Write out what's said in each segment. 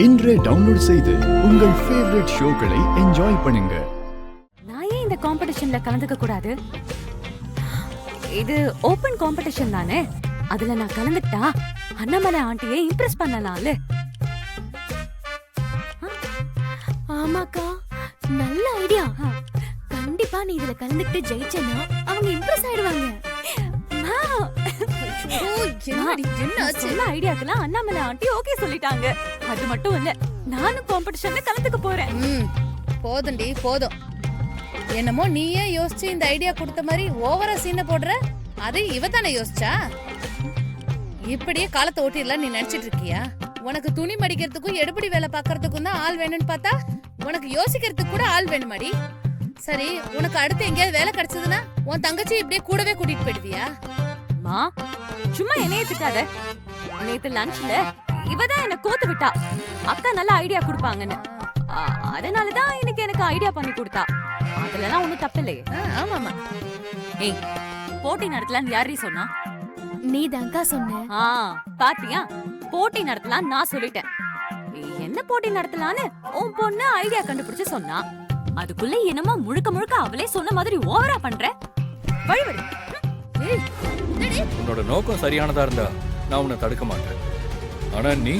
இன்றே டவுன்லோட் செய்து உங்கள் ஃபேவரட் ஷோக்களை என்ஜாய் பண்ணுங்க. நான் ஏன் இந்த காம்படிஷன்ல கலந்துக்க கூடாது? இது ஓபன் காம்படிஷன் தானே. அதுல நான் கலந்துட்டா அண்ணாமலை ஆண்டியை இம்ப்ரெஸ் பண்ணலாம்ல. ஆமாக்கா, நல்ல ஐடியா. கண்டிப்பா நீ இதுல கலந்துக்கிட்டு ஜெயிச்சேன்னா அவங்க இம்ப்ரெஸ் ஆயிடுவாங்க. ஐடியாக்கெல்லாம் அண்ணாமலை ஆண்டி ஓகே சொல்லிட்டாங்க. அது மட்டும் இல்ல, நானும் காம்படிஷன்ல கலந்துக்க போறேன். போதும்டி போதும். என்னமோ நீயே யோசிச்சு இந்த ஐடியா கொடுத்த மாதிரி ஓவரா சீனை போடுற. அது இவ தானே யோசிச்சா? இப்படியே காலத்தை ஓட்டிடலாம் நீ நினைச்சிட்டு இருக்கியா? உனக்கு துணி மடிக்கிறதுக்கும் எடுபடி வேலை பாக்குறதுக்கும் தான் ஆள் வேணும்னு பார்த்தா உனக்கு யோசிக்கிறதுக்கு கூட ஆள் வேணுமாடி? சரி, உனக்கு அடுத்து எங்கேயாவது வேலை கிடைச்சதுன்னா உன் தங்கச்சி இப்படியே கூடவே கூட்டிட்டு போயிடுவியா? மா, சும்மா என்னைய திட்டாத. நேத்து லஞ்ச்ல இவதான் என்ன கோத்து விட்டா. அக்கா நல்ல ஐடியா கொடுப்பாங்கன்னு. அதனாலதான் எனக்கு ஐடியா பண்ணி கொடுத்தா. அதுலலாம் ஒண்ணும் தப்பு இல்லையே. ஆமாமா. ஏய், போட்டி நடத்தலாம்னு யாரீ சொன்னா? நீ தான்க்கா சொன்ன. பாத்தியா, போட்டி நடத்தலாம் நான் சொல்லிட்டேன். என்ன போட்டி நடத்தலான்னு உன் பொண்ணு ஐடியா கண்டுபிடிச்சு சொன்னா. அதுக்குள்ள என்னமோ முழுக்க முழுக்க அவளே சொன்ன மாதிரி ஓவரா பண்ற. வழிவடி. உன்னோட நோக்கம் சரியானதா இருந்தா நான் உன்னை தடுக்க மாட்டேன். ஆனா நீ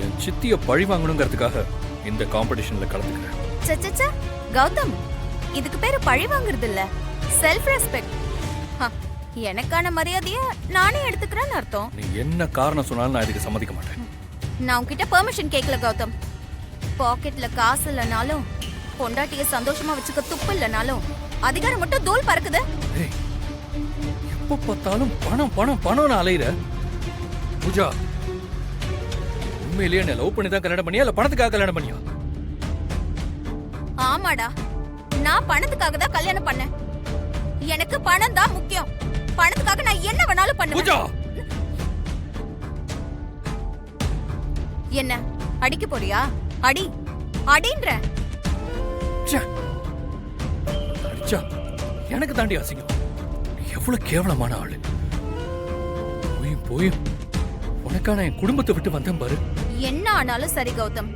என் சித்திய பழி வாங்கணுங்கிறதுக்காக இந்த காம்படிஷன்ல கலந்துக்கிறேன். கௌதம், இதுக்கு பேரு பழி வாங்குறது இல்ல, செல்ஃப் ரெஸ்பெக்ட். எனக்கான மரியாதைய நானே எடுத்துக்கிறேன்னு அர்த்தம். நீ என்ன காரணம் சொன்னாலும் நான் இதுக்கு சம்மதிக்க மாட்டேன். நான் உன்கிட்ட பெர்மிஷன் கேட்கல கௌதம். பாக்கெட்ல காசு இல்லனாலும், பொண்டாட்டிய சந்தோஷமா வச்சுக்க துப்பு இல்லனாலும் அதிகாரம் மட்டும் தூள் பறக்குது. எப்ப பார்த்தாலும் பணம் பணம் பணம்னு அலையிற பூஜா. உண்மையிலேயே என்ன லவ் பண்ணி தான் கல்யாணம் பண்ணியா இல்ல பணத்துக்காக கல்யாணம் பண்ணியா? ஆமாடா, நான் பணத்துக்காக தான் கல்யாணம் பண்ணேன். எனக்கு பணம் தான் முக்கியம். பணத்துக்காக நான் என்ன வேணாலும் பண்ணுவேன். என்ன அடிக்க போறியா? அடி அடின்ற. எனக்கு தாண்டி அசிங்கம். எவ்வளவு கேவலமான ஆளு. போயும் போயும் உனக்கான என் குடும்பத்தை விட்டு வந்தேன் பாரு. என்ன ஆனாலும் சரி கௌதம்,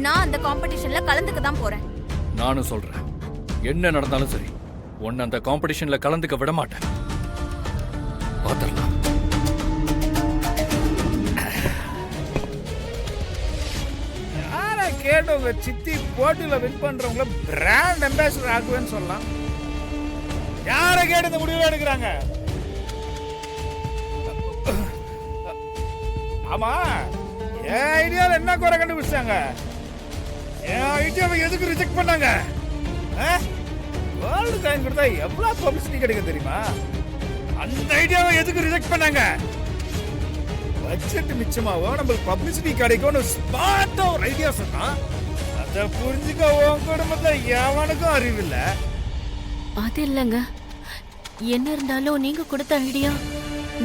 நான் அந்த காம்படிஷன்ல கலந்துக்க தான் போறேன். நானும் சொல்றேன், என்ன நடந்தாலும் சரி உன்னை அந்த காம்படிஷன்ல கலந்துக்க விட மாட்டேன். பாத்திரலாம். யாரை கேட்டவங்க சித்தி போட்டியில வின் பண்றவங்கள பிராண்ட் அம்பாசிடர் ஆக்குவேன்னு சொல்லலாம். யாரை கேட்டு இந்த முடிவு எடுக்கிறாங்க? ஆமா, என் ஐடியால என்ன குறை கண்டுபிடிச்சாங்க? என் ஐடியாவை எதுக்கு ரிஜெக்ட் பண்ணாங்க? வேர்ல்டு காயின் கொடுத்தா எவ்வளவு பப்ளிசிட்டி கிடைக்கும் தெரியுமா? அந்த ஐடியாவை எதுக்கு ரிஜெக்ட் பண்ணாங்க? பட்ஜெட் மிச்சமாவோ நம்மளுக்கு பப்ளிசிட்டி கிடைக்கும்னு ஸ்மார்ட்டா ஒரு ஐடியா சொன்னா அதை புரிஞ்சுக்க உன் குடும்பத்துல எவனுக்கும் அறிவில்லை. அது இல்லங்க, என்ன இருந்தாலும் நீங்க கொடுத்த ஐடியா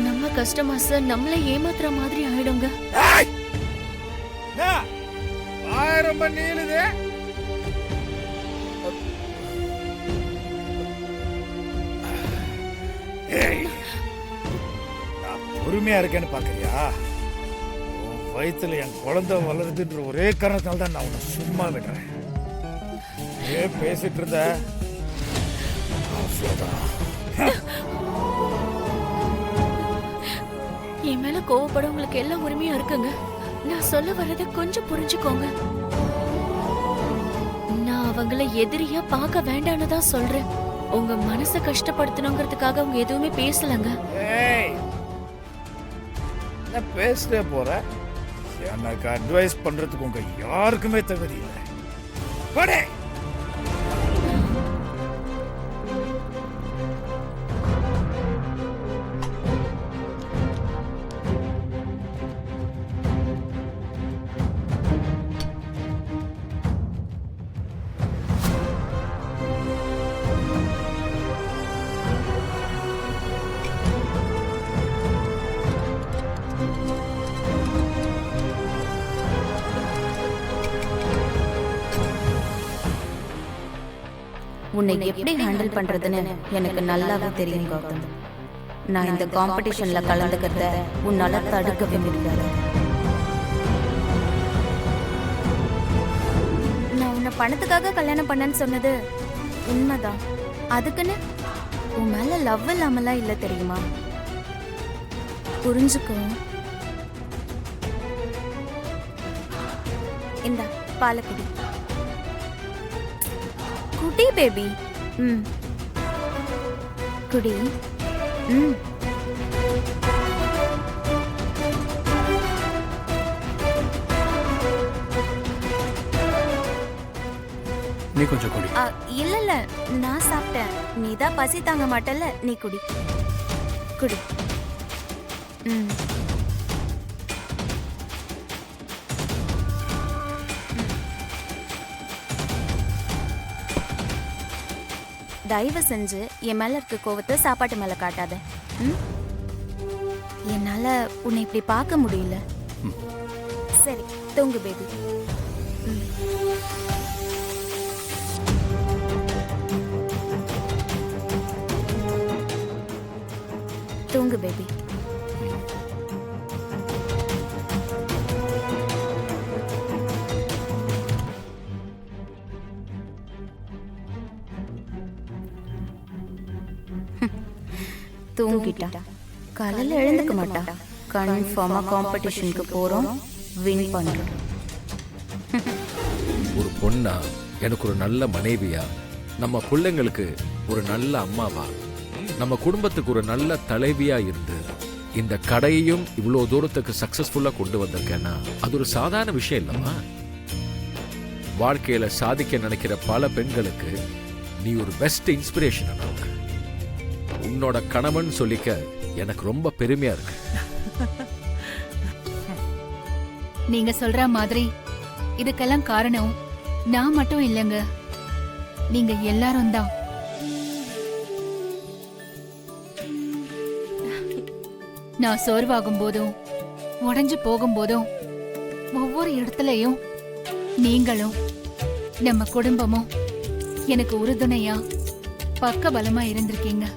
நம்ம கஸ்டமர்ஸ் நம்மள ஏமாத்துற மாதிரி ஆயிடுங்க. ரொம்ப நீளுது. நான் பொறுமையா இருக்கேன்னு பாக்குறியா? உன் வயித்துல என் குழந்தை வளருதுன்ற ஒரே காரணத்தால தான் நான் உன்னை சும்மா விடுறேன். ஏன் பேசிட்டு இருந்த? என் மேல கோவப்பட உங்களுக்கு எல்லா உரிமையும் இருக்குங்க. நான் சொல்ல வர்றத கொஞ்சம் புரிஞ்சுக்கோங்க. நான் அவங்கள எதிரியா பார்க்க வேண்டான்னு தான் சொல்றேன். உங்க மனசை கஷ்டப்படுத்தணுங்கிறதுக்காக அவங்க எதுவுமே பேசலங்க. பேசிட்டே போற. எனக்கு அட்வைஸ் பண்றதுக்கு உங்க யாருக்குமே தகுதி இல்லை. படே உன்னை எப்படி ஹேண்டில் பண்றதுன்னு எனக்கு நல்லாவே தெரியும் கௌதம். நான் இந்த காம்படிஷன்ல கலந்துக்கிறத உன்னால தடுக்கவே முடியாது. பணத்துக்காக கல்யாணம் பண்ணேன்னு சொன்னது உண்மைதான். அதுக்குன்னு உன் மேல லவ் இல்லாமலாம் இல்ல தெரியுமா? புரிஞ்சுக்கோ. இந்த பாலை குடி. குடி பேபி. ம் குடி. ம் நீ கொஞ்சம் குடி. இல்ல இல்ல, நான் சாப்பிட்டேன். நீ தான் பசி தாங்க மாட்டல்ல, நீ குடி. குடி. ம் தயவு செஞ்சு என் மேல இருக்க கோவத்தை சாப்பாட்டு மேல காட்டாத. ம்? என்னால உன்னை இப்படி பார்க்க முடியல. சரி, தூங்கு பேபி. ம். தூங்கு பேபி. தூங்கிட்டா காலையில எழுந்துக்க மாட்டா. கன்ஃபார்மா காம்படிஷனுக்கு போறோம், வின் பண்றோம். ஒரு பொண்ணா, எனக்கு ஒரு நல்ல மனைவியா, நம்ம பிள்ளைங்களுக்கு ஒரு நல்ல அம்மாவா, நம்ம குடும்பத்துக்கு ஒரு நல்ல தலைவியா இருந்து இந்த கடையையும் இவ்வளோ தூரத்துக்கு சக்சஸ்ஃபுல்லா கொண்டு வந்திருக்கேன்னா அது ஒரு சாதாரண விஷயம் இல்லம்மா. வாழ்க்கையில சாதிக்க நினைக்கிற பல பெண்களுக்கு நீ ஒரு பெஸ்ட் இன்ஸ்பிரேஷன். உன்னோட கணவன் சொல்லிக்க எனக்கு ரொம்ப பெருமையா இருக்கு. நீங்க சொல்ற மாதிரி இதுக்கெல்லாம் காரணம் நான் மட்டும் இல்லைங்க, நீங்க எல்லாரும் தான். நான் சோர்வாகும் போதும் உடைஞ்சு போகும் போதும் ஒவ்வொரு இடத்துலயும் நீங்களும் நம்ம குடும்பமும் எனக்கு உறுதுணையா பக்க பலமா இருந்திருக்கீங்க.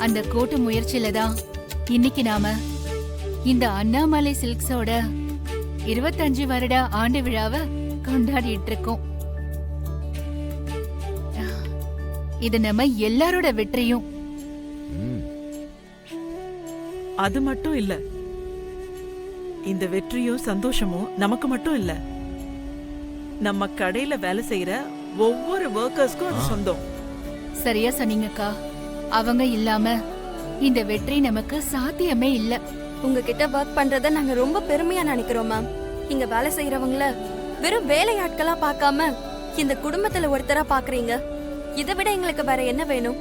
அந்த கூட்டு முயற்சியில தான் இன்னைக்கு நாம இந்த அண்ணாமலை சில்க்ஸோட 25 வருட ஆண்டு விழாவை கொண்டாடிட்டு இருக்கோம். இது நம்ம எல்லாரோட வெற்றியும். அது மட்டும் இல்ல, இந்த வெற்றியும் சந்தோஷமும் நமக்கு மட்டும் இல்ல, நம்ம கடையில வேலை செய்யற ஒவ்வொரு வர்க்கர்ஸ்க்கும் அது சொந்தம். சரியா சொன்னீங்கக்கா. அவங்க இல்லாம இந்த வெற்றி நமக்கு சாத்தியமே இல்ல. உங்ககிட்ட ஒர்க் பண்றத நாங்க ரொம்ப பெருமையா நினைக்கிறோம் மேம். இங்க வேலை செய்யறவங்கள வெறும் வேலையாட்களா பார்க்காம இந்த குடும்பத்துல ஒருத்தரா பாக்குறீங்க. இதை விட எங்களுக்கு வேற என்ன வேணும்?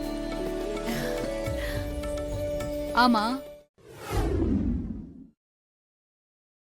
ஆமா,